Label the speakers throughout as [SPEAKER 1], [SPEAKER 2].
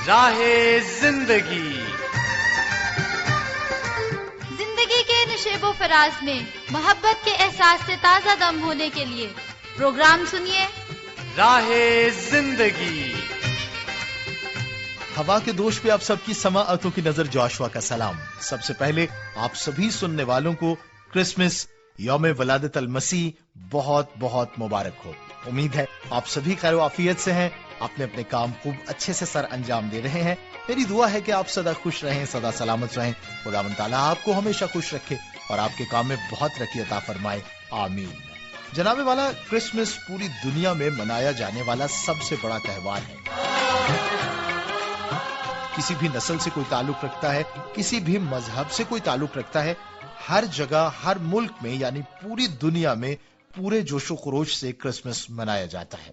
[SPEAKER 1] راہ زندگی
[SPEAKER 2] زندگی کے نشیب و فراز میں محبت کے احساس سے تازہ دم ہونے کے لیے پروگرام سنیے
[SPEAKER 1] راہ زندگی۔
[SPEAKER 3] ہوا کے دوش پہ آپ سب کی سماعتوں کی نظر جوشوا کا سلام۔ سب سے پہلے آپ سبھی سننے والوں کو کرسمس یوم ولادت المسیح بہت بہت مبارک ہو۔ امید ہے آپ سبھی خیر و عافیت سے ہیں، اپنے اپنے کام خوب اچھے سے سر انجام دے رہے ہیں۔ میری دعا ہے کہ آپ سدا خوش رہیں، سدا سلامت رہیں، خداوند تعالیٰ آپ کو ہمیشہ خوش رکھے اور آپ کے کام میں بہت ترقی عطا فرمائے، آمین۔ جناب والا، کرسمس پوری دنیا میں منایا جانے والا سب سے بڑا تہوار ہے۔ کسی بھی نسل سے کوئی تعلق رکھتا ہے، کسی بھی مذہب سے کوئی تعلق رکھتا ہے، ہر جگہ ہر ملک میں یعنی پوری دنیا میں پورے جوش و خروش سے کرسمس منایا جاتا ہے۔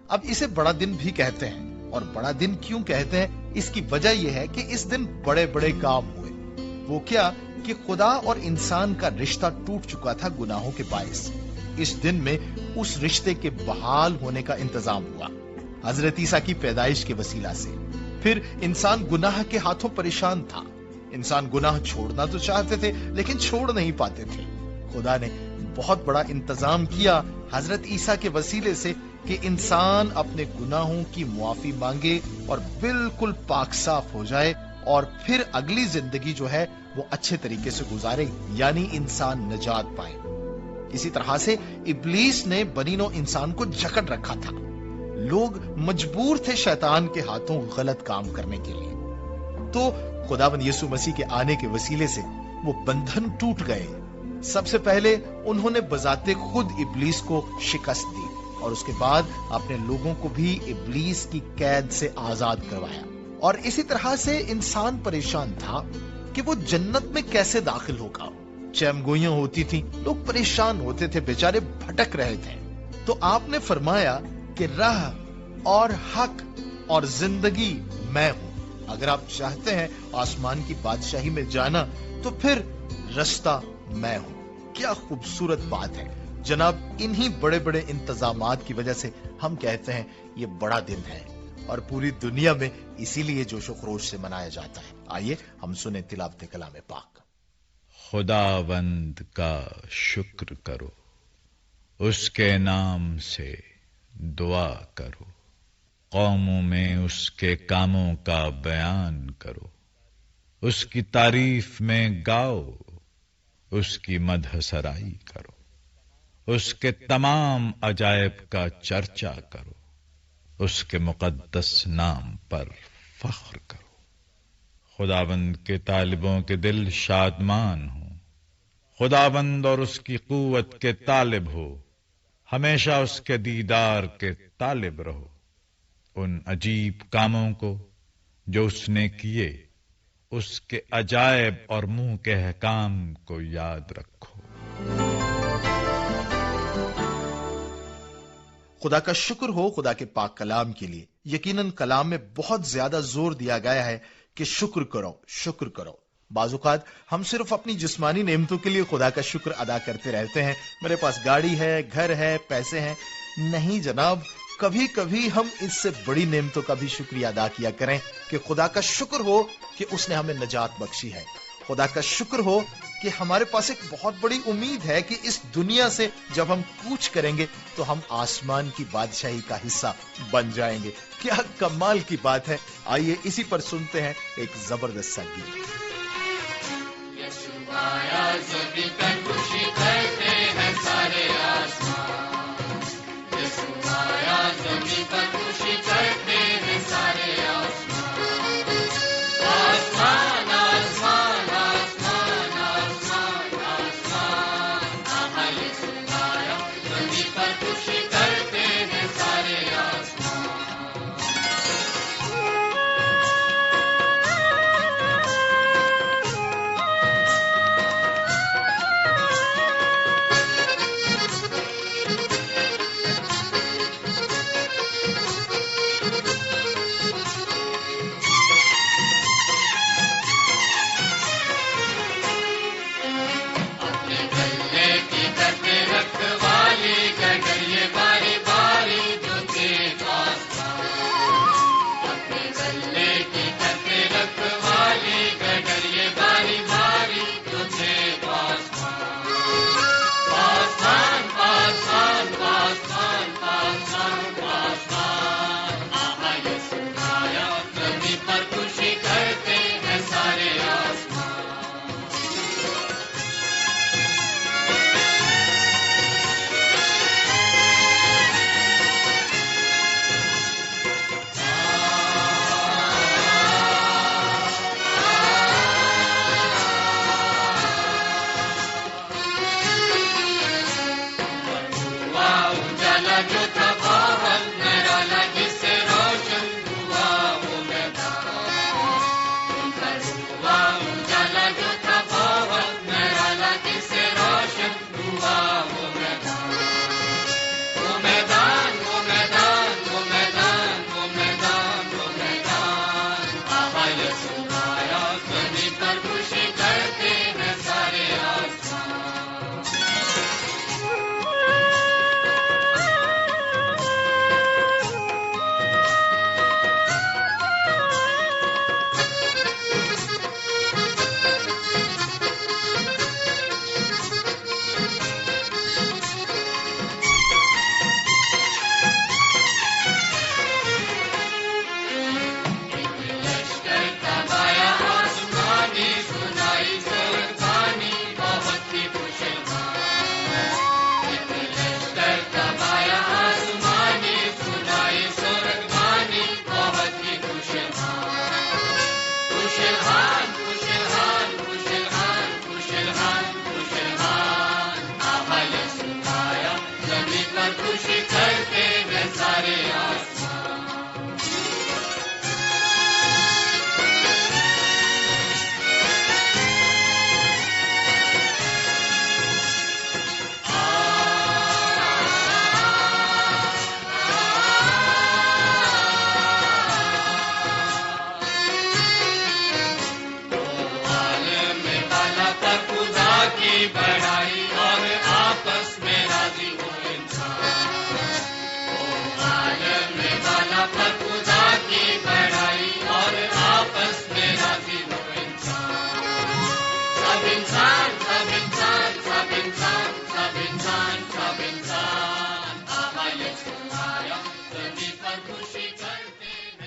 [SPEAKER 3] اب اسے بڑا دن بھی کہتے ہیں، اور بڑا دن کیوں کہتے ہیں اس کی وجہ یہ ہے کہ اس دن بڑے بڑے کام ہوئے۔ وہ کیا کہ خدا اور انسان کا رشتہ ٹوٹ چکا تھا گناہوں کے باعث۔ اس دن میں اس رشتے کے بحال ہونے کا انتظام ہوا حضرت عیسیٰ کی پیدائش کے وسیلہ سے۔ پھر انسان گناہ کے ہاتھوں پریشان تھا۔ انسان گناہ چھوڑنا تو چاہتے تھے لیکن چھوڑ نہیں پاتے تھے۔ خدا نے بہت بڑا انتظام کیا حضرت عیسیٰ کے وسیلے سے کہ انسان اپنے گناہوں کی معافی مانگے اور بالکل پاک صاف ہو جائے، اور پھر اگلی زندگی جو ہے وہ اچھے طریقے سے گزارے، یعنی انسان نجات پائے۔ اسی طرح سے ابلیس نے بنی نوع انسان کو جکڑ رکھا تھا۔ لوگ مجبور تھے شیطان کے ہاتھوں غلط کام کرنے کے لیے۔ تو خداوند یسوع مسیح کے آنے کے وسیلے سے وہ بندھن ٹوٹ گئے۔ سب سے پہلے انہوں نے بذات خود ابلیس کو شکست دی، اور اس کے بعد اپنے لوگوں کو بھی ابلیس کی قید سے آزاد کروایا۔ اور اسی طرح سے انسان پریشان تھا کہ وہ جنت میں کیسے داخل ہوگا۔ چیم گوئیاں ہوتی تھیں، لوگ پریشان ہوتے تھے، بیچارے بھٹک رہے تھے۔ تو آپ نے فرمایا کہ راہ اور حق اور زندگی میں ہوں۔ اگر آپ چاہتے ہیں آسمان کی بادشاہی میں جانا تو پھر رستہ میں ہوں۔ کیا خوبصورت بات ہے جناب۔ انہی بڑے بڑے انتظامات کی وجہ سے ہم کہتے ہیں یہ بڑا دن ہے، اور پوری دنیا میں اسی لیے جوش و خروش سے منایا جاتا ہے۔ آئیے ہم سنیں تلاوت کلام پاک۔
[SPEAKER 4] خداوند کا شکر کرو، اس کے نام سے دعا کرو، قوموں میں اس کے کاموں کا بیان کرو، اس کی تعریف میں گاؤ، اس کی مدح سرائی کرو، اس کے تمام عجائب کا چرچا کرو، اس کے مقدس نام پر فخر کرو۔ خداوند کے طالبوں کے دل شادمان ہوں، خداوند اور اس کی قوت کے طالب ہو، ہمیشہ اس کے دیدار کے طالب رہو۔ ان عجیب کاموں کو جو اس نے کیے، اس کے عجائب اور منہ کے احکام کو یاد رکھو۔
[SPEAKER 3] خدا کا شکر ہو خدا کے پاک کلام کے لیے۔ یقیناً کلام میں بہت زیادہ زور دیا گیا ہے کہ شکر کرو، شکر کرو۔ بعض اوقات ہم صرف اپنی جسمانی نعمتوں کے لیے خدا کا شکر ادا کرتے رہتے ہیں۔ میرے پاس گاڑی ہے، گھر ہے، پیسے ہیں۔ نہیں جناب، کبھی کبھی ہم اس سے بڑی نعمتوں کا بھی شکریہ ادا کیا کریں کہ خدا کا شکر ہو کہ اس نے ہمیں نجات بخشی ہے۔ خدا کا شکر ہو کہ ہمارے پاس ایک بہت بڑی امید ہے کہ اس دنیا سے جب ہم کوچ کریں گے تو ہم آسمان کی بادشاہی کا حصہ بن جائیں گے۔ کیا کمال کی بات ہے۔ آئیے اسی پر سنتے ہیں ایک زبردست سا گیت۔
[SPEAKER 5] یسوع آیا زمین پر، خوشی کرتے ہیں سارے آسمان۔ یسوع آیا زمین پر، خوشی کرتے ہیں سارے آسمان۔ آسمان آسمان آسمان آسمان آسمان، آہا یسوع آیا زمین پر، خوشی کرتے ہیں سارے آسمان۔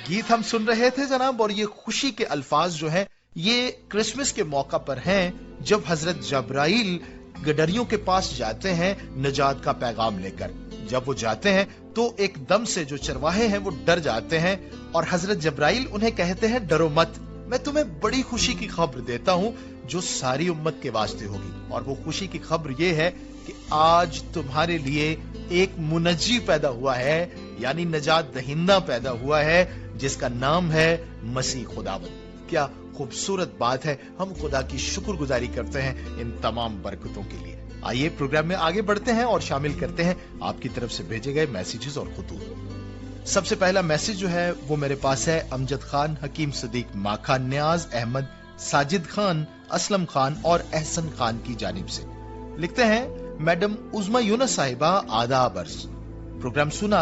[SPEAKER 3] गीत हम सुन रहे थे जनाब, और ये खुशी के अल्फाज जो हैं ये क्रिसमस के मौका पर हैं, जब हजरत जब्राइल गडरियों के पास जाते हैं निजात का पैगाम लेकर। जब वो जाते हैं तो एकदम से जो चरवाहे हैं वो डर जाते हैं, और हजरत जब्राइल उन्हें कहते हैं डरो मत, मैं तुम्हें बड़ी खुशी की खबर देता हूँ जो सारी उम्मत के वास्ते होगी। और वो खुशी की खबर ये है कि आज तुम्हारे लिए एक मुनज्जी पैदा हुआ है, यानी नजात दहिंदा पैदा हुआ है, जिसका नाम है मसीह खुदावंद। क्या खूबसूरत बात है, हम खुदा की शुक्रगुजारी करते हैं इन तमाम बरकतों के लिए। आइए प्रोग्राम में आगे बढ़ते हैं और शामिल करते हैं आपकी तरफ से भेजे गए मैसेजेस और खुतूत। सबसे पहला मैसेज जो है वो मेरे पास है अमजद खान, हकीम सदीक माखा, न्याज अहमद, साजिद खान, असलम खान और एहसन खान की जानिब से। लिखते हैं, मैडम उज़मा यूनुस साहिबा आदाब अर्ज़, प्रोग्राम सुना,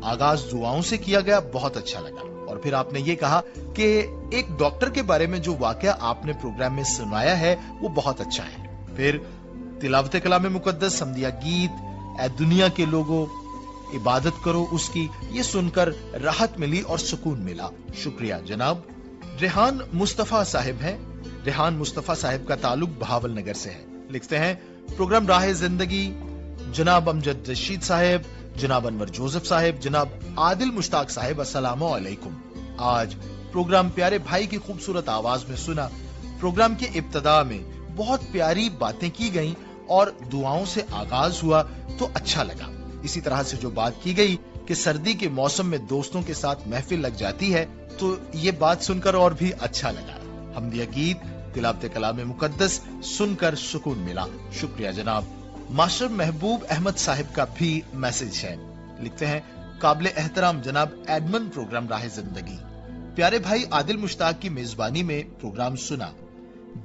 [SPEAKER 3] आगाज दुआओं से किया गया, बहुत अच्छा लगा। और फिर आपने ये कहा कि एक डॉक्टर के बारे में जो वाकया आपने प्रोग्राम में सुनाया है वो बहुत अच्छा है। फिर तिलावत कलाम मुकद्दस, समदिया गीत, ए दुनिया के लोगों इबादत करो उसकी, ये सुनकर राहत मिली और सुकून मिला, शुक्रिया जनाब। रेहान मुस्तफा साहिब हैं, रेहान मुस्तफा साहिब का ताल्लुक बहावल नगर से है। लिखते हैं, प्रोग्राम राह जिंदगी, जनाब अमजद रशीद साहिब, जनाब अनवर जोसेफ साहिब, जनाब आदिल मुश्ताक साहिब, अस्सलामु अलैकुम। आज प्रोग्राम प्यारे भाई की खूबसूरत आवाज में सुना। प्रोग्राम के इब्तदा में बहुत प्यारी बातें की गईं और दुआओं से आगाज हुआ तो अच्छा लगा। इसी तरह से जो बात की गई कि सर्दी के मौसम में दोस्तों के साथ महफिल लग जाती है, तो ये बात सुनकर और भी अच्छा लगा। हमदिया गीत, तिलावत कलाम मुकद्दस सुनकर सुकून मिला, शुक्रिया जनाब। मास्टर महबूब अहमद साहिब का भी मैसेज है। लिखते हैं, काबिल एहतराम जनाब एडमन, प्रोग्राम राह जिंदगी, प्यारे भाई आदिल मुश्ताक की मेजबानी में प्रोग्राम सुना।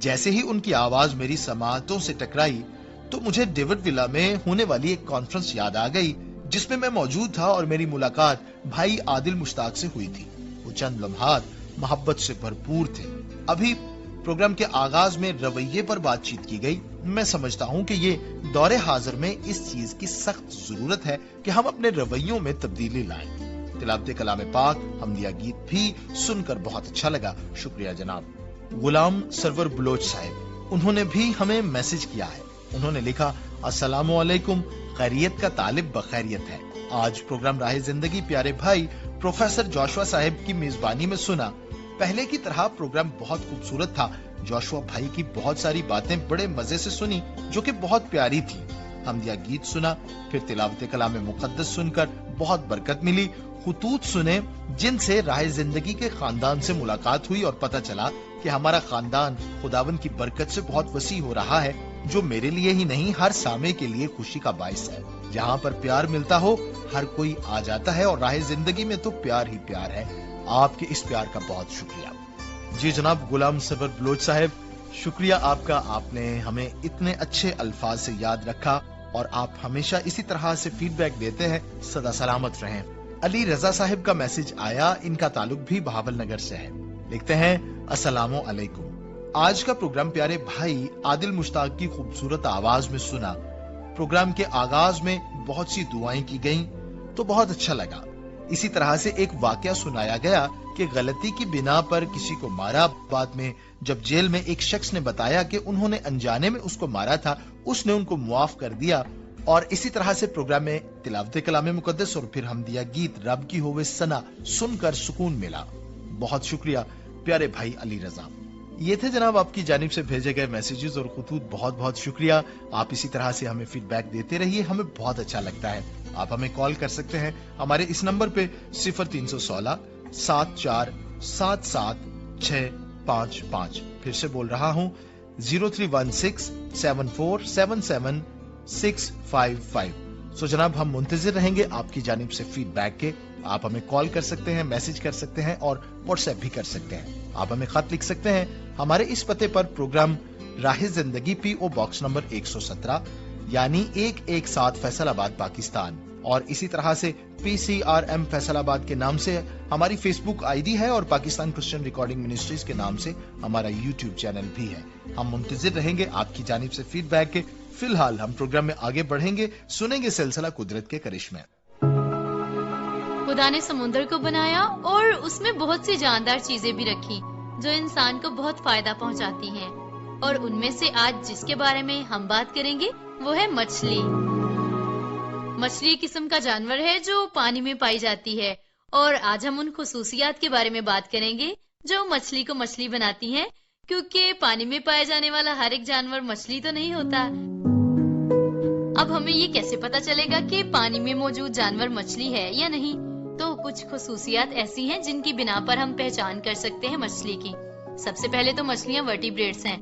[SPEAKER 3] जैसे ही उनकी आवाज मेरी समाअतों से टकराई तो मुझे डेविड विला में होने वाली एक कॉन्फ्रेंस याद आ गई जिसमें मैं मौजूद था और मेरी मुलाकात भाई आदिल मुश्ताक से हुई थी। वो चंद लम्हात मोहब्बत से भरपूर थे। अभी प्रोग्राम के आगाज में रवैये पर बातचीत की गई। मैं समझता हूँ कि ये दौरे हाजिर में इस चीज की सख्त जरूरत है कि हम अपने रवैयों में तब्दीली लाएं। तिलावत कलाम पाक, हमदिया गीत भी सुनकर बहुत अच्छा लगा, शुक्रिया जनाब। गुलाम सरवर बलोच साहिब, उन्होंने भी हमें मैसेज किया है। उन्होंने लिखा, अस्सलामु अलैकुम, खैरियत का तालिब बखैरियत है। आज प्रोग्राम राह जिंदगी प्यारे भाई प्रोफेसर जोशुआ साहिब की मेजबानी में सुना। पहले की तरह प्रोग्राम बहुत खूबसूरत था। जोशुआ भाई की बहुत सारी बातें बड़े मजे से सुनी जो कि बहुत प्यारी थी। हमदिया गीत सुना, फिर तिलावत कलाम मुकद्दस सुनकर बहुत बरकत मिली। खुतूत सुने जिनसे राह जिंदगी के खानदान से मुलाकात हुई और पता चला कि हमारा खानदान खुदावन की बरकत से बहुत वसी हो रहा है, जो मेरे लिए ही नहीं हर सामे के लिए खुशी का बाइस है। जहाँ पर प्यार मिलता हो हर कोई आ जाता है और राह जिंदगी में तो प्यार ही प्यार है। आपके इस प्यार का बहुत शुक्रिया। जी जनाब गुलाम सरवर बलोच साहब, शुक्रिया आपका, आपने हमें इतने अच्छे अल्फाज से याद रखा और आप हमेशा इसी तरह से फीडबैक देते हैं। सदा सलामत रहें। अली रजा साहिब का मैसेज आया, इनका ताल्लुक भी बहावल नगर से है। लिखते हैं, अस्सलामु अलैकुम, आज का प्रोग्राम प्यारे भाई आदिल मुश्ताक की खूबसूरत आवाज में सुना। प्रोग्राम के आगाज में बहुत सी दुआएं की गईं तो बहुत अच्छा लगा। इसी तरह से एक वाकया सुनाया गया कि गलती की बिना पर किसी को मारा। बाद में जब जेल में एक शख्स ने बताया कि उन्होंने अनजाने में उसको मारा था, उसने उनको मुआफ कर दिया। और इसी तरह से प्रोग्राम में तिलावत कलाम मुकद्दस और फिर हमदिया गीत रब की होवे सना सुनकर सुकून मिला। बहुत शुक्रिया प्यारे भाई अली रजा। ये थे जनाब आपकी जानिब से भेजे गए मैसेजेस और खुतूत, बहुत बहुत शुक्रिया। आप इसी तरह से हमें फीडबैक देते रहिए, हमें बहुत अच्छा लगता है। आप हमें कॉल कर सकते हैं हमारे इस नंबर पे 0316 74 77 655। फिर से बोल रहा हूँ 0316 74 77 655। सो जनाब हम मुंतजिर रहेंगे आपकी जानिब से फीडबैक के। आप हमें कॉल कर सकते हैं, मैसेज कर सकते हैं और व्हाट्सएप भी कर सकते हैं। आप हमें खत लिख सकते हैं हमारे इस पते पर, प्रोग्राम राह जिंदगी, PO बॉक्स नंबर 117 यानी 117 फैसलाबाद पाकिस्तान। और इसी तरह से PCRM फैसलाबाद के नाम से हमारी फेसबुक आईडी है और पाकिस्तान क्रिश्चियन रिकॉर्डिंग मिनिस्ट्रीज के नाम से हमारा YouTube चैनल भी है। हम मुंतजिर रहेंगे आपकी जानिब से फीडबैक के। फिलहाल हम प्रोग्राम में आगे बढ़ेंगे, सुनेंगे सिलसिला कुदरत के करिश्मे।
[SPEAKER 6] खुदा ने समुद्र को बनाया और उसमें बहुत सी जानदार चीजें भी रखी जो इंसान को बहुत फायदा पहुंचाती हैं, और उनमें से आज जिसके बारे में हम बात करेंगे वो है मछली। मछली किस्म का जानवर है जो पानी में पाई जाती है, और आज हम उन खुसूसियात के बारे में बात करेंगे जो मछली को मछली बनाती हैं, क्योंकि पानी में पाया जाने वाला हर एक जानवर मछली तो नहीं होता। अब हमें ये कैसे पता चलेगा कि पानी में मौजूद जानवर मछली है या नहीं? तो कुछ खुसूसियात ऐसी हैं जिनकी बिना पर हम पहचान कर सकते हैं मछली की। सबसे पहले तो मछलियाँ वर्टिब्रेट्स हैं।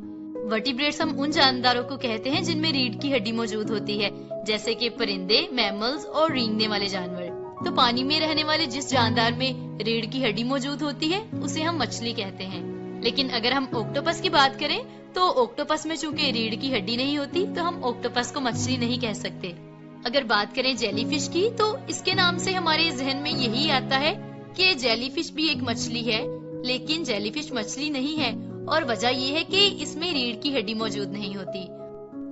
[SPEAKER 6] वर्टिब्रेट्स हम उन जानदारों को कहते हैं जिनमें रीढ़ की हड्डी मौजूद होती है, जैसे कि परिंदे, मैमल्स और रेंगने वाले जानवर। तो पानी में रहने वाले जिस जानदार में रीढ़ की हड्डी मौजूद होती है उसे हम मछली कहते हैं। लेकिन अगर हम ऑक्टोपस की बात करें तो ऑक्टोपस में चूंकि रीढ़ की हड्डी नहीं होती तो हम ऑक्टोपस को मछली नहीं कह सकते। अगर बात करें जेलीफिश की तो इसके नाम से हमारे जहन में यही आता है कि जेलीफिश भी एक मछली है, लेकिन जेलीफिश मछली नहीं है, और वजह यह है कि इसमें रीढ़ की हड्डी मौजूद नहीं होती।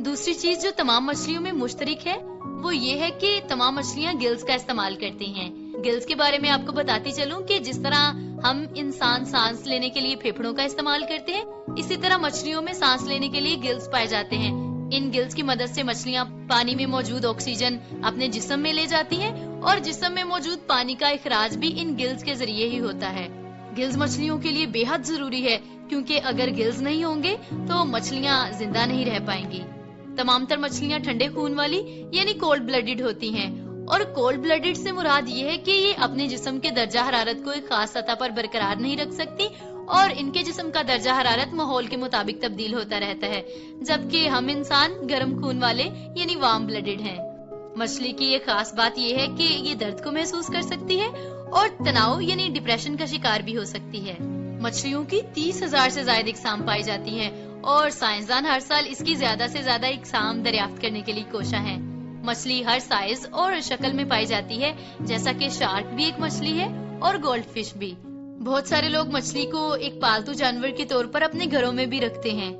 [SPEAKER 6] दूसरी चीज जो तमाम मछलियों में मुश्तरक है वो ये है कि तमाम मछलियाँ गिल्स का इस्तेमाल करती हैं। गिल्स के बारे में आपको बताती चलूं कि जिस तरह हम इंसान सांस लेने के लिए फेफड़ों का इस्तेमाल करते हैं, इसी तरह मछलियों में सांस लेने के लिए गिल्स पाए जाते हैं। इन गिल्स की मदद से मछलियाँ पानी में मौजूद ऑक्सीजन अपने जिस्म में ले जाती हैं, और जिस्म में मौजूद पानी का इखराज भी इन गिल्स के जरिए ही होता है। गिल्स मछलियों के लिए बेहद जरूरी है, क्योंकि अगर गिल्स नहीं होंगे तो मछलियाँ जिंदा नहीं रह पाएंगी। तमाम तर मछलियाँ ठंडे खून वाली यानी कोल्ड ब्लडेड होती हैं, और कोल्ड ब्लडेड से मुराद ये है कि ये अपने जिस्म के दर्जा हरारत को एक खास सतह पर बरकरार नहीं रख सकती, और इनके जिस्म का दर्जा हरारत माहौल के मुताबिक तब्दील होता रहता है, जबकि हम इंसान गर्म खून वाले यानी वार्म ब्लडेड हैं। मछली की एक खास बात ये है कि ये दर्द को महसूस कर सकती है और तनाव यानी डिप्रेशन का शिकार भी हो सकती है। मछलियों की 30,000 से ज्यादा इकसाम पाई जाती हैं, और साइंसदान हर साल इसकी ज्यादा से ज्यादा इकसाम दरियाफ्त करने के लिए कोशा हैं। मछली हर साइज और शक्ल में पाई जाती है, जैसा कि शार्क भी एक मछली है और गोल्ड फिश भी। बहुत सारे लोग मछली को एक पालतू जानवर के तौर पर अपने घरों में भी रखते हैं।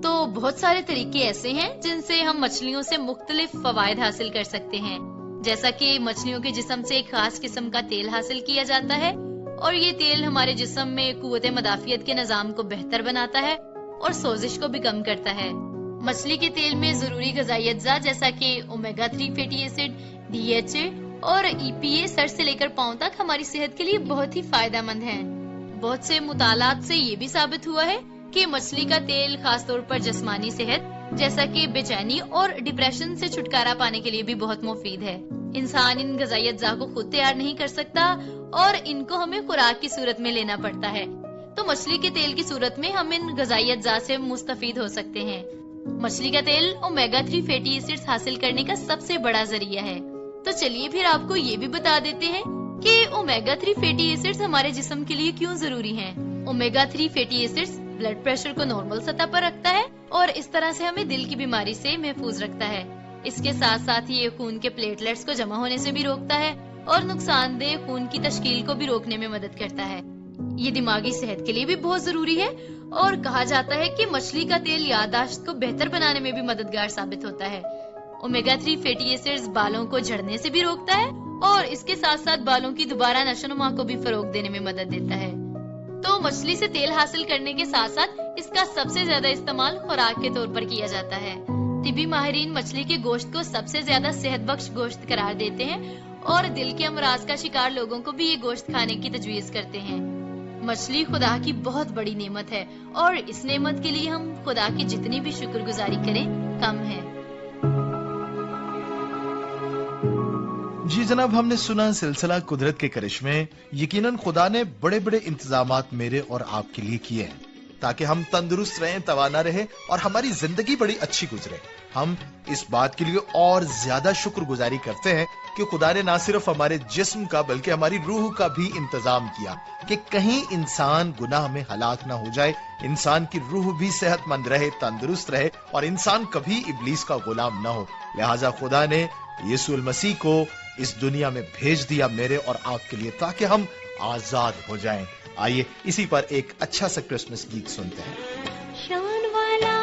[SPEAKER 6] तो बहुत सारे तरीके ऐसे हैं जिनसे हम मछलियों से मुख्तलिफ फवायद हासिल कर सकते हैं, जैसा कि मछलियों के जिस्म से एक खास किस्म का तेल हासिल किया जाता है, और ये तेल हमारे जिस्म में कुव्वत मदाफियत के निजाम को बेहतर बनाता है और सोजिश को भी कम करता है। मछली के तेल में जरूरी ग़िज़ाई अज्जा जैसा कि ओमेगा 3 फैटी एसिड, DHA और EPA सर से लेकर पांव तक हमारी सेहत के लिए बहुत ही फायदेमंद हैं। बहुत से मुतालात से ये भी साबित हुआ है कि मछली का तेल खास तौर पर जिस्मानी सेहत जैसा कि बेचैनी और डिप्रेशन से छुटकारा पाने के लिए भी बहुत मुफीद है। इंसान इन ग़िज़ाई अज्जा को खुद तैयार नहीं कर सकता और इनको हमें खुराक की सूरत में लेना पड़ता है, तो मछली के तेल की सूरत में हम इन ग़िज़ाई अज्जा से मुस्तफीद हो सकते हैं। मछली का तेल ओमेगा 3 फैटी एसिड्स हासिल करने का सबसे बड़ा जरिया है। तो चलिए फिर आपको ये भी बता देते हैं कि ओमेगा 3 फैटी एसिड्स हमारे जिस्म के लिए क्यों जरूरी हैं। Omega 3 fatty acids blood pressure को नॉर्मल सतह पर रखता है और इस तरह से हमें दिल की बीमारी से महफूज रखता है। इसके साथ साथ ये खून के प्लेटलेट्स को जमा होने से भी रोकता है और नुकसानदेह खून की तश्कील को भी रोकने में मदद करता है। ये दिमागी सेहत के लिए भी बहुत जरूरी है, और कहा जाता है कि मछली का तेल याददाश्त को बेहतर बनाने में भी मददगार साबित होता है। ओमेगा 3 फैटी एसिड्स बालों को झड़ने से भी रोकता है और इसके साथ साथ बालों की दोबारा नशोनुमा को भी फरोग देने में मदद देता है। तो मछली से तेल हासिल करने के साथ साथ इसका सबसे ज्यादा इस्तेमाल खुराक के तौर पर किया जाता है। तिबी माहिरीन मछली के गोश्त को सबसे ज्यादा सेहत बख्श गोश्त करार देते हैं और दिल के अमराज का शिकार लोगों को भी ये गोश्त खाने की तजवीज करते हैं। मछली खुदा की बहुत बड़ी नेमत है और इस नेमत के लिए हम खुदा की जितनी भी शुक्रगुजारी करें कम है।
[SPEAKER 3] जी जनाब, हमने सुना सिलसिला कुदरत के करिश्मे। यकीनन खुदा ने बड़े बड़े इंतजामात मेरे और आपके लिए किए हैं ताकि हम तंदुरुस्त रहें, तवाना रहे और हमारी जिंदगी बड़ी अच्छी गुजरे। हम इस बात के लिए और ज्यादा शुक्रगुजारी करते हैं कि खुदा ने ना सिर्फ हमारे जिस्म का बल्कि हमारी रूह का भी इंतजाम किया कि कहीं इंसान गुनाह में हलाक ना हो जाए, इंसान की रूह भी सेहतमंद रहे, तंदुरुस्त रहे और इंसान कभी इब्लीस का गुलाम ना हो। लिहाजा खुदा ने यीशु मसीह को इस दुनिया में भेज दिया मेरे और आपके लिए ताकि हम आजाद हो जाएं। आइए इसी पर एक अच्छा सा क्रिसमस गीत सुनते हैं।
[SPEAKER 7] शान वाला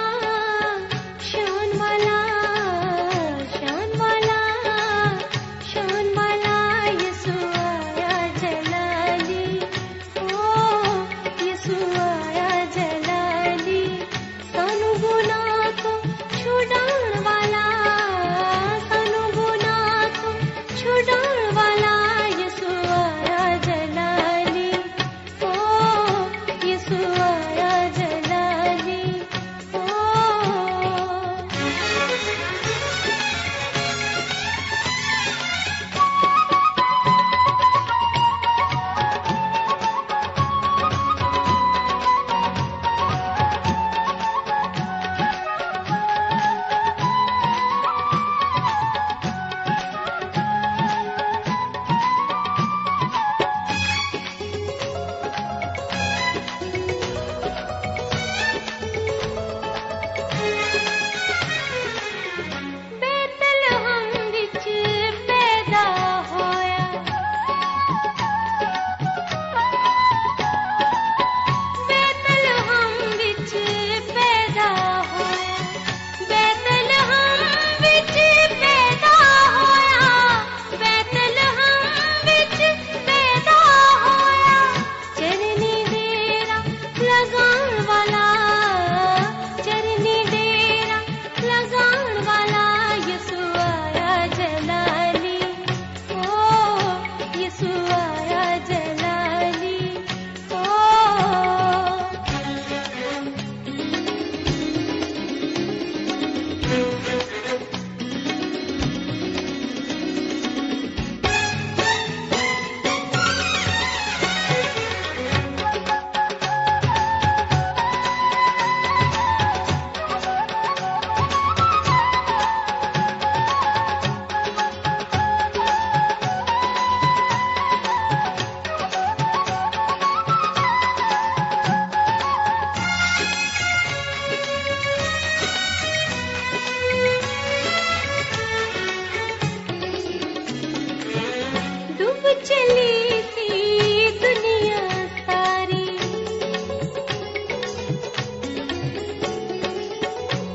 [SPEAKER 7] चली थी दुनिया सारी,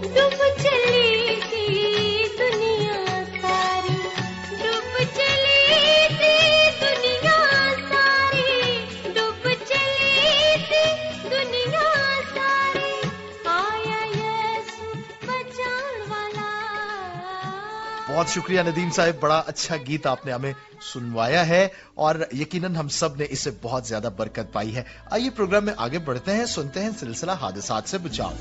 [SPEAKER 7] डूब चली थी दुनिया सारी, डूब चली थी दुनिया सारी, डूब चली थी दुनिया सारी, आया यीशु बचाने वाला।
[SPEAKER 3] बहुत शुक्रिया नदीम साहब, बड़ा अच्छा गीत आपने हमें सुनवाया है और यकीनन हम सब ने इससे बहुत ज्यादा बरकत पाई है। आइए प्रोग्राम में आगे बढ़ते हैं, सुनते हैं सिलसिला हादसात से बचाव।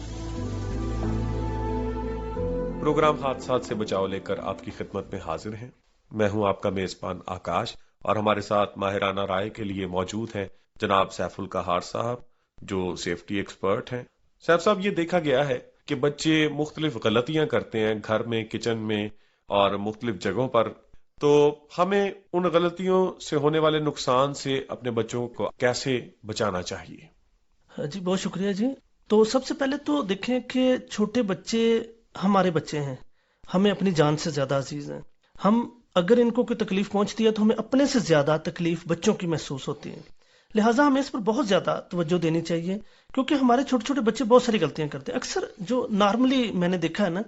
[SPEAKER 8] प्रोग्राम हादसात से बचाव लेकर आपकी खिदमत में हाजिर हैं। मैं हूं आपका मेजबान आकाश और हमारे साथ माहिराना राय के लिए मौजूद हैं जनाब सैफुल कहार साहब, जो सेफ्टी एक्सपर्ट हैं। सैफ साहब, ये देखा गया है कि बच्चे मुख्तलिफ गलतियां करते हैं घर में, किचन में और मुख्तलिफ जगहों पर, तो हमें उन गलतियों से होने वाले नुकसान से अपने बच्चों को कैसे बचाना चाहिए?
[SPEAKER 9] जी बहुत शुक्रिया जी। तो सबसे पहले तो देखें कि छोटे बच्चे हमारे बच्चे हैं, हमें अपनी जान से ज्यादा अजीज हैं। हम अगर इनको कोई तकलीफ पहुंचती है तो हमें अपने से ज्यादा तकलीफ बच्चों की महसूस होती है, लिहाजा हमें इस पर बहुत ज्यादा तवज्जो देनी चाहिए, क्योंकि हमारे छोटे छोटे बच्चे बहुत सारी गलतियां करते हैं। अक्सर जो नॉर्मली मैंने देखा है ना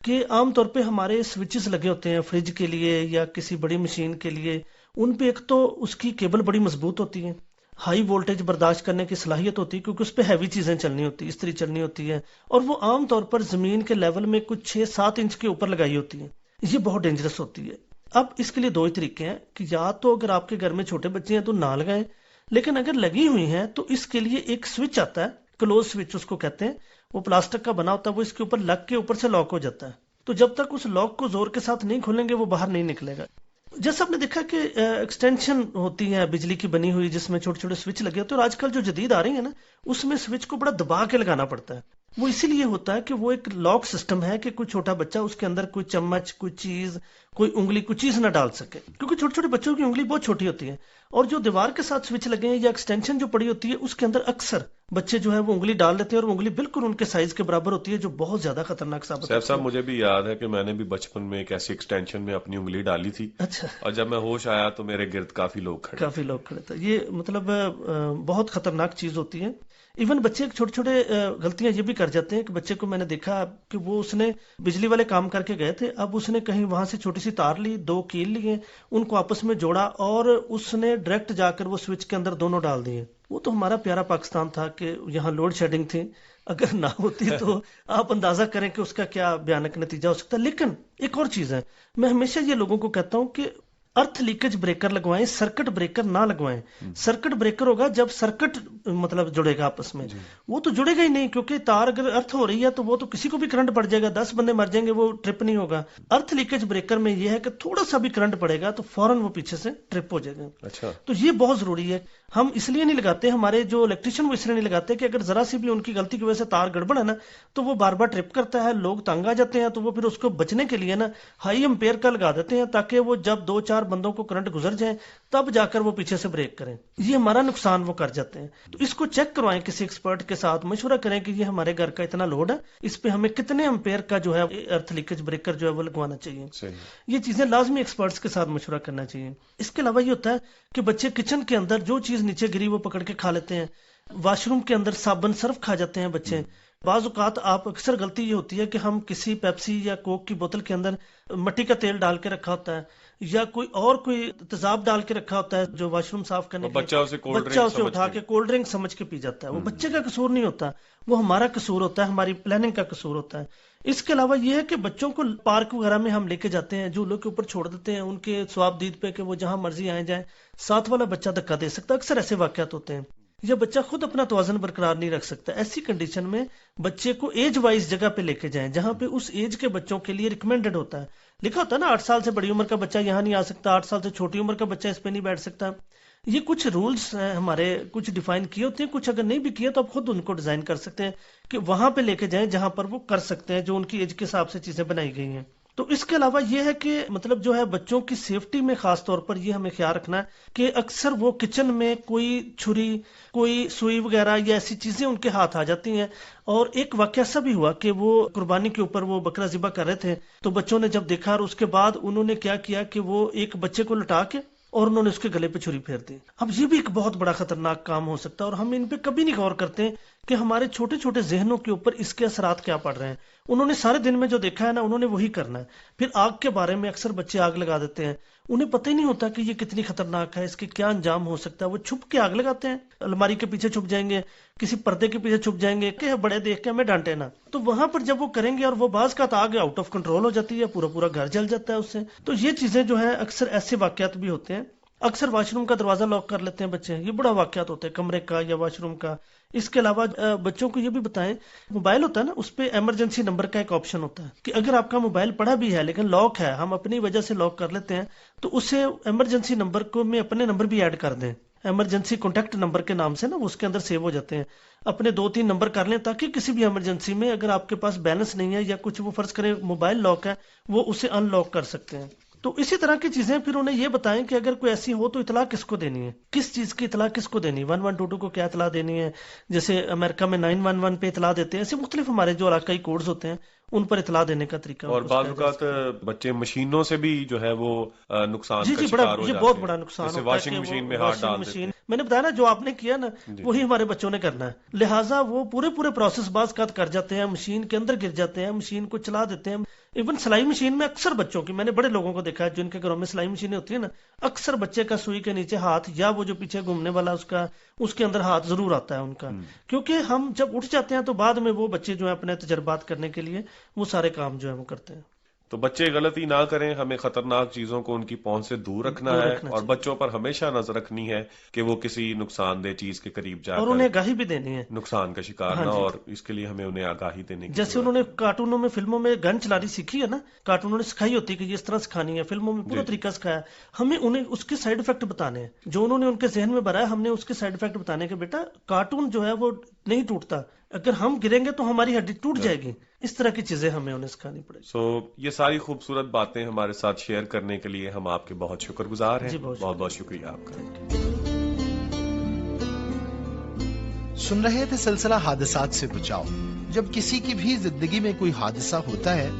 [SPEAKER 9] कि आमतौर पे हमारे स्विचेस लगे होते हैं फ्रिज के लिए या किसी बड़ी मशीन के लिए, उन पे एक तो उसकी केबल बड़ी मजबूत होती है, हाई वोल्टेज बर्दाश्त करने की सलाहियत होती है, क्योंकि उस पे हैवी चीजें चलनी होती है, इस्त्री चलनी होती है, और वो आमतौर पर जमीन के लेवल में कुछ 6-7 इंच के ऊपर लगाई होती है। ये बहुत डेंजरस होती है। अब इसके लिए दो ही तरीके हैं कि या तो अगर आपके घर में छोटे बच्चे हैं तो ना लगाएं, लेकिन अगर लगी हुई हैं तो इसके लिए एक स्विच आता है, क्लोज स्विच उसको कहते हैं, वो प्लास्टिक का बना होता है, वो इसके ऊपर लग के ऊपर से लॉक हो जाता है। तो जब तक उस लॉक को जोर के साथ नहीं खोलेंगे वो बाहर नहीं निकलेगा। जैसा आपने देखा कि एक्सटेंशन होती है बिजली की बनी हुई जिसमें छोटे छोटे स्विच लगे होते हैं, और आजकल जो जदीद आ रही है ना उसमें स्विच को बड़ा दबा के लगाना पड़ता है। वो इसीलिए होता है कि वो एक लॉक सिस्टम है कि कोई छोटा बच्चा उसके अंदर कोई चम्मच, कोई चीज, कोई उंगली, कोई चीज ना डाल सके, क्योंकि छोटे छोटे बच्चों की उंगली बहुत छोटी होती है। और जो दीवार के साथ स्विच लगे हैं या एक्सटेंशन जो पड़ी होती है उसके अंदर अक्सर बच्चे जो है वो उंगली डाल लेते हैं, और उंगली बिल्कुल उनके साइज के बराबर होती है, जो बहुत ज्यादा खतरनाक साबित होती है।
[SPEAKER 8] साहब मुझे भी याद है कि मैंने भी बचपन में एक ऐसी एक्सटेंशन में अपनी उंगली डाली थी।
[SPEAKER 9] अच्छा।
[SPEAKER 8] और जब मैं होश आया तो मेरे गिर्द काफी लोग खड़े
[SPEAKER 9] थे। ये मतलब बहुत खतरनाक चीज होती है। इवन बच्चे छोटे छोटे गलतियां ये भी कर जाते हैं कि बच्चे को मैंने देखा कि वो उसने बिजली वाले काम करके गए थे, अब उसने कहीं वहां से छोटी सी तार ली, 2 कील लिए, उनको आपस में जोड़ा और उसने डायरेक्ट जाकर वो स्विच के अंदर दोनों डाल दिए। वो तो हमारा प्यारा पाकिस्तान था कि यहाँ लोड शेडिंग थी, अगर ना होती तो आप अंदाजा करें कि उसका क्या भयानक नतीजा हो सकता है। लेकिन एक और चीज है, मैं हमेशा ये लोगों को कहता हूं कि अर्थ लीकेज ब्रेकर लगवाएं, सर्किट ब्रेकर ना लगवाएं। सर्किट ब्रेकर होगा जब सर्किट मतलब जुड़ेगा आपस में, वो तो जुड़ेगा ही नहीं, क्योंकि तार अगर अर्थ हो रही है तो वो तो किसी को भी करंट पड़ जाएगा, 10 बंदे मर जाएंगे, वो ट्रिप नहीं होगा। अर्थ लीकेज ब्रेकर में ये है कि थोड़ा सा भी करंट पड़ेगा तो फौरन वो पीछे से ट्रिप हो जाएगा।
[SPEAKER 8] अच्छा।
[SPEAKER 9] तो ये बहुत जरूरी है। हम इसलिए नहीं लगाते, हमारे जो इलेक्ट्रिशियन वो इसलिए नहीं लगाते कि अगर जरा सी भी उनकी गलती की वजह से तार गड़बड़ है ना तो वो बार बार ट्रिप करता है, लोग तंग आ जाते हैं, तो वो फिर उसको बचने के लिए ना हाई एम्पेयर का लगा देते हैं, ताकि वो जब 2-4 बंदों को करंट गुजर जाए तब जाकर वो पीछे से ब्रेक करें। ये हमारा नुकसान वो कर जाते हैं। तो इसको चेक करवाएं, किसी एक्सपर्ट के साथ मशवरा करें कि ये हमारे घर का इतना लोड है, इस पे हमें कितने एम्पेयर का जो है अर्थ लीकेज ब्रेकर जो है वो लगवाना चाहिए। ये चीजें लाजमी एक्सपर्ट्स के साथ मशवरा करना चाहिए। इसके अलावा ये होता है कि बच्चे किचन के अंदर जो चीज नीचे गिरी वो पकड़ के खा लेते हैं, वॉशरूम के अंदर साबुन सर्फ खा जाते हैं बच्चे। बाज औकात आप अक्सर गलती ये होती है कि हम किसी पेप्सी या कोक की बोतल के अंदर मिट्टी का तेल डाल के रखा होता है या कोई तेजाब डाल के रखा होता है जो वॉशरूम साफ करने के, बच्चा उसे उठा के कोल्ड ड्रिंक समझ के पी जाता है। वो बच्चे का कसूर नहीं होता, वो हमारा कसूर होता है, हमारी प्लानिंग का कसूर होता है। इसके अलावा यह है कि बच्चों को पार्क वगैरह में हम लेके जाते हैं, झूलों के ऊपर छोड़ देते हैं उनके स्वाबदीद पे कि वो जहां मर्जी आए जाए, साथ वाला बच्चा धक्का दे सकता है। अक्सर ऐसे वाकयात होते हैं। या बच्चा खुद अपना तवाज़ुन बरकरार नहीं रख सकता, ऐसी कंडीशन में बच्चे को एज वाइज जगह पे लेके जाएं जहां पे उस एज के बच्चों के लिए रिकमेंडेड होता है। लिखा होता है ना 8 साल से बड़ी उम्र का बच्चा यहाँ नहीं आ सकता, 8 साल से छोटी उम्र का बच्चा इस पे नहीं बैठ सकता। ये कुछ रूल्स हैं हमारे, कुछ डिफाइन किए होते हैं, कुछ अगर नहीं भी किए तो आप खुद उनको डिजाइन कर सकते हैं कि वहां पे लेके जाएं जहां पर वो कर सकते हैं, जो उनकी एज के हिसाब से चीजें बनाई गई हैं। तो इसके अलावा यह है कि मतलब जो है बच्चों की सेफ्टी में खास तौर पर यह हमें ख्याल रखना है कि अक्सर वो किचन में कोई छुरी, कोई सुई वगैरह या ऐसी चीजें उनके हाथ आ जाती हैं। और एक वाकया ऐसा भी हुआ कि वो कुर्बानी के ऊपर वो बकरा ज़िबा कर रहे थे, तो बच्चों ने जब देखा और उसके बाद उन्होंने क्या किया कि वो एक बच्चे को लटा के اور انہوں نے اس کے گلے پہ چھری پھیر دی. اب یہ بھی ایک بہت بڑا خطرناک کام ہو سکتا ہے اور ہم ان پہ کبھی نہیں غور کرتے کہ ہمارے چھوٹے چھوٹے ذہنوں کے اوپر اس کے اثرات کیا پڑ رہے ہیں. انہوں نے سارے دن میں جو دیکھا ہے نا انہوں نے وہی کرنا ہے. پھر آگ کے بارے میں اکثر بچے آگ لگا دیتے ہیں, انہیں پتہ ہی نہیں ہوتا کہ یہ کتنی خطرناک ہے, اس کے کیا انجام ہو سکتا ہے. وہ چھپ کے آگ لگاتے ہیں, الماری کے پیچھے چھپ جائیں گے, کسی پردے کے پیچھے چھپ جائیں گے کہ بڑے دیکھ کے ہمیں ڈانٹے نا. تو وہاں پر جب وہ کریں گے اور وہ بعض کا آگ آؤٹ آف کنٹرول ہو جاتی ہے, پورا گھر جل جاتا ہے اس سے. تو یہ چیزیں جو ہیں اکثر ایسے واقعات بھی ہوتے ہیں. اکثر واش روم کا دروازہ لاک کر لیتے ہیں بچے, یہ بڑا واقعات ہوتے ہیں کمرے کا یا واش روم کا. اس کے علاوہ بچوں کو یہ بھی بتائیں, موبائل ہوتا ہے نا اس پہ ایمرجنسی نمبر کا ایک آپشن ہوتا ہے کہ اگر آپ کا موبائل پڑا بھی ہے لیکن لاک ہے, ہم اپنی وجہ سے لاک کر لیتے ہیں, تو اسے ایمرجنسی نمبر کو میں اپنے نمبر بھی ایڈ کر دیں. ایمرجنسی کانٹیکٹ نمبر کے نام سے نا اس کے اندر سیو ہو جاتے ہیں. اپنے 2-3 نمبر کر لیں تاکہ کسی بھی ایمرجنسی میں اگر آپ کے پاس بیلنس نہیں ہے یا کچھ, وہ فرض کریں موبائل لاک ہے, وہ اسے ان لاک کر سکتے ہیں. تو اسی طرح کی چیزیں پھر انہیں یہ بتائیں کہ اگر کوئی ایسی ہو تو اطلاع کس کو دینی ہے, کس چیز کی اطلاع کس کو دینی ہے, 1122 کو کیا اطلاع دینی ہے. جیسے امریکہ میں 911 پہ اطلاع دیتے ہیں, ایسے مختلف ہمارے جو علاقائی کوڈز ہوتے ہیں ان پر اطلاع دینے کا طریقہ.
[SPEAKER 8] اور بعض اوقات بچے مشینوں سے بھی جو ہے وہ نقصان
[SPEAKER 9] جی
[SPEAKER 8] کا
[SPEAKER 9] جی
[SPEAKER 8] شکار
[SPEAKER 9] بڑا,
[SPEAKER 8] ہو
[SPEAKER 9] یہ
[SPEAKER 8] جاتے
[SPEAKER 9] بہت
[SPEAKER 8] ہیں.
[SPEAKER 9] بڑا نقصان
[SPEAKER 8] جیسے
[SPEAKER 9] ہوتا ہے
[SPEAKER 8] واشنگ مشین میں ہاتھ ڈال دیتے ہیں.
[SPEAKER 9] میں نے بتایا نا جو آپ نے کیا نا وہی ہمارے بچوں نے کرنا ہے, لہٰذا وہ پورے پروسیس بعض کا کر جاتے ہیں, مشین کے اندر گر جاتے ہیں, مشین کو چلا دیتے ہیں. ایون سلائی مشین میں اکثر بچوں کی, میں نے بڑے لوگوں کو دیکھا ہے جن کے گھروں میں سلائی مشینیں ہوتی ہیں نا, اکثر بچے کا سوئی کے نیچے ہاتھ یا وہ جو پیچھے گھومنے والا اس کے اندر ہاتھ ضرور آتا ہے ان کا. کیونکہ ہم جب اٹھ جاتے ہیں تو بعد میں وہ بچے جو ہیں اپنے تجربات کرنے کے لیے وہ سارے کام جو ہے وہ کرتے ہیں.
[SPEAKER 8] تو بچے غلطی نہ کریں, ہمیں خطرناک چیزوں کو ان کی پہنچ سے دور رکھنا ہے اور بچوں پر ہمیشہ نظر رکھنی ہے کہ وہ کسی نقصان دہ چیز کے قریب جا
[SPEAKER 9] اور انہیں آگاہی بھی دینی ہے,
[SPEAKER 8] نقصان کا شکار نہ, اور اس کے لیے ہمیں انہیں آگاہی دینے کی.
[SPEAKER 9] جیسے انہوں نے کارٹونوں میں, فلموں میں گن چلانی سیکھی ہے نا, کارٹونوں نے سکھائی ہوتی ہے کہ یہ اس طرح سکھانی ہے, فلموں میں پورا طریقہ سکھایا. ہمیں انہیں اس کے سائیڈ افیکٹ بتانے ہیں جو انہوں نے ان کے ذہن میں بھرا ہے, ہم نے اس کے سائیڈ افیکٹ بتانے کہ بیٹا کارٹون جو ہے وہ نہیں ٹوٹتا, اگر ہم گریں گے تو ہماری ہڈی ٹوٹ جائے گی. اس طرح کی چیزیں ہمیں انہیں سکھانی پڑے گی.
[SPEAKER 8] یہ ساری خوبصورت باتیں ہمارے ساتھ شیئر کرنے کے لیے ہم آپ کے بہت شکر گزار ہیں. بہت بہت شکریہ آپ کا.
[SPEAKER 3] سن رہے تھے سلسلہ حادثات سے بچاؤ. جب کسی کی بھی زندگی میں کوئی حادثہ ہوتا ہے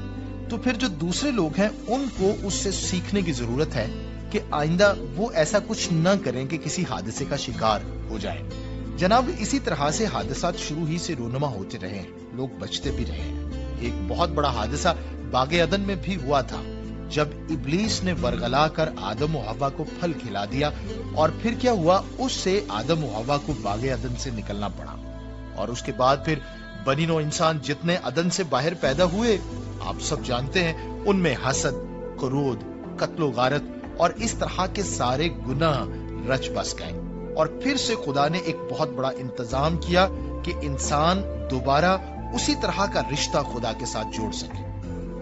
[SPEAKER 3] تو پھر جو دوسرے لوگ ہیں ان کو اس سے سیکھنے کی ضرورت ہے کہ آئندہ وہ ایسا کچھ نہ کریں کہ کسی حادثے کا شکار ہو جائے. جناب اسی طرح سے حادثات شروع ہی سے رونما ہوتے رہے ہیں, لوگ بچتے بھی رہے ہیں. ایک بہت بڑا حادثہ باغ عدن میں بھی ہوا تھا جب ابلیس نے ورغلا کر آدم و حوا کو پھل کھلا دیا, اور پھر کیا ہوا, اس سے آدم و حوا کو باغ عدن سے نکلنا پڑا. اور اس کے بعد پھر بنی نوع انسان جتنے عدن سے باہر پیدا ہوئے آپ سب جانتے ہیں, ان میں حسد, کرودھ, قتل و غارت اور اس طرح کے سارے گناہ رچ بس گئے. اور پھر سے خدا نے ایک بہت بڑا انتظام کیا کہ انسان دوبارہ اسی طرح کا رشتہ خدا کے ساتھ جوڑ سکے,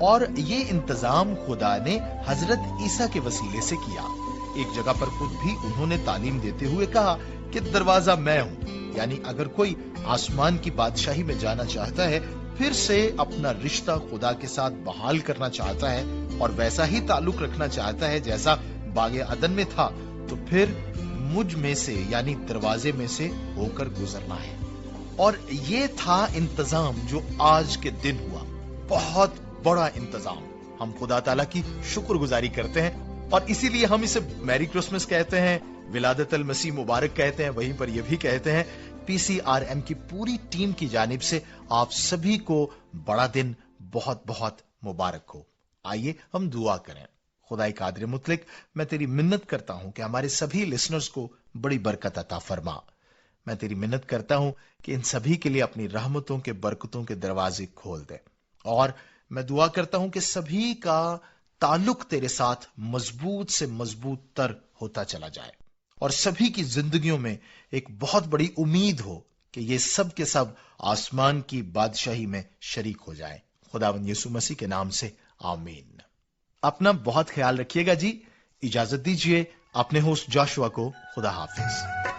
[SPEAKER 3] اور یہ انتظام خدا نے حضرت عیسیٰ کے وسیلے سے کیا. ایک جگہ پر خود بھی انہوں نے تعلیم دیتے ہوئے کہا کہ دروازہ میں ہوں, یعنی اگر کوئی آسمان کی بادشاہی میں جانا چاہتا ہے, پھر سے اپنا رشتہ خدا کے ساتھ بحال کرنا چاہتا ہے اور ویسا ہی تعلق رکھنا چاہتا ہے جیسا باغ عدن میں تھا, تو پھر مجھ میں سے یعنی دروازے میں سے ہو کر گزرنا ہے. اور یہ تھا انتظام جو آج کے دن ہوا, بہت بڑا انتظام. ہم خدا تعالیٰ کی شکر گزاری کرتے ہیں اور اسی لیے ہم اسے میری کرسمس کہتے ہیں, ولادت المسیح مبارک کہتے ہیں. وہیں پر یہ بھی کہتے ہیں PCRM کی پوری ٹیم کی جانب سے آپ سبھی کو بڑا دن بہت بہت مبارک ہو. آئیے ہم دعا کریں. خدائے قادر مطلق, میں تیری منت کرتا ہوں کہ ہمارے سبھی لسنرز کو بڑی برکت عطا فرما. میں تیری منت کرتا ہوں کہ ان سبھی کے لیے اپنی رحمتوں کے, برکتوں کے دروازے کھول دے. اور میں دعا کرتا ہوں کہ سبھی کا تعلق تیرے ساتھ مضبوط سے مضبوط تر ہوتا چلا جائے, اور سبھی کی زندگیوں میں ایک بہت بڑی امید ہو کہ یہ سب کے سب آسمان کی بادشاہی میں شریک ہو جائیں. خداوند یسوع مسیح کے نام سے آمین. اپنا بہت خیال رکھیے گا جی. اجازت دیجیے اپنے ہوسٹ جاشوا کو. خدا حافظ.